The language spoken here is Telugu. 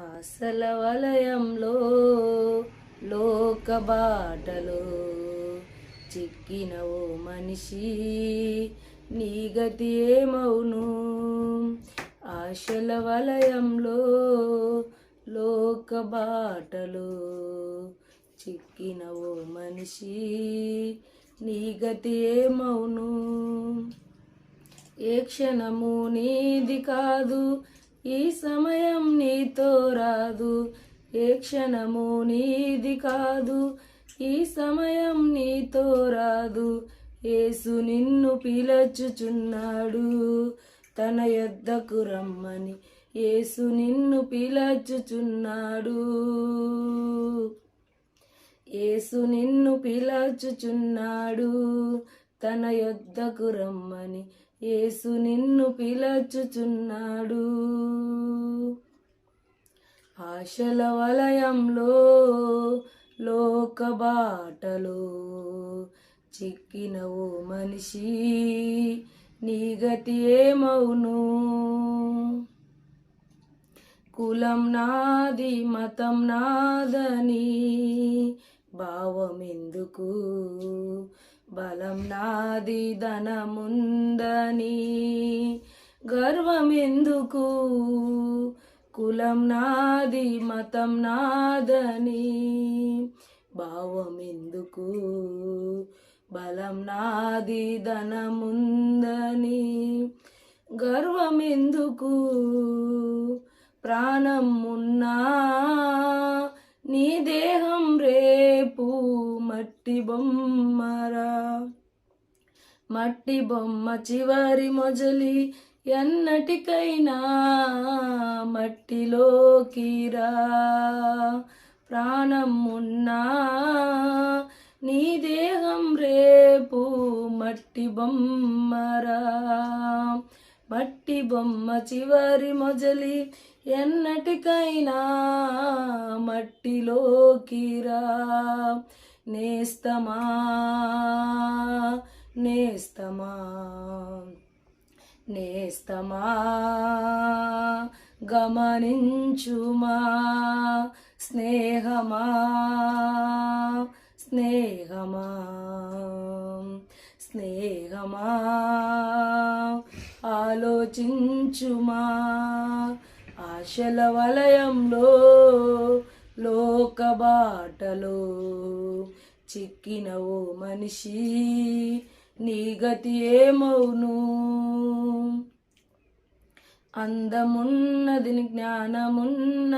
ఆశల వలయంలో లోక బాటలో చిక్కిన ఓ మనిషి నీ గతి ఏమవును. ఆశల వలయంలో లోక బాటలో చిక్కిన ఓ మనిషి నీ గతి ఏమవును. ఏ క్షణము నీది కాదు, ఈ సమయం నీతో రాదు. ఏ క్షణము నీది కాదు, ఈ సమయం నీతో రాదు. యేసు నిన్ను పిలచుచున్నాడు తన యొద్దకు రమ్మని. యేసు నిన్ను పిలచుచున్నాడు. యేసు నిన్ను పిలచుచున్నాడు తన యొద్దకు రమ్మని. యేసు నిన్ను పిలచుచున్నాడు. ఆశల వలయంలో లోక బాటలో చిక్కిన ఓ మనిషి నీ గతి ఏమవును. కులం నాది మతం నాదని భావమెందుకు, బలం నాది ధనముందని గర్వమెందుకు. కులం నాది మతం నాదని భావమెందుకు, బలం నాది ధనముందని గర్వమెందుకు. ప్రాణం ఉన్నా నీ దేహం రేపు మట్టి బొమ్మరా. మట్టి బొమ్మ చివరి మొజలి ఎన్నటికైనా మట్టిలోకిరా. ప్రాణం ఉన్నా నీ దేహం రేపు మట్టి బొమ్మరా. మట్టి బొమ్మ చివరి మొజలి ఎన్నటికైనా మట్టిలోకిరా. నేస్తమా నేస్తమా నేస్తమా గమనించుమా. స్నేహమా స్నేహమా స్నేహమా ఆలోచించుమా. ఆశల వలయంలో లోక బాటలో చిక్కిన ఓ మనిషి నీ గతి ఏమవును. అందమున్నది జ్ఞానమున్న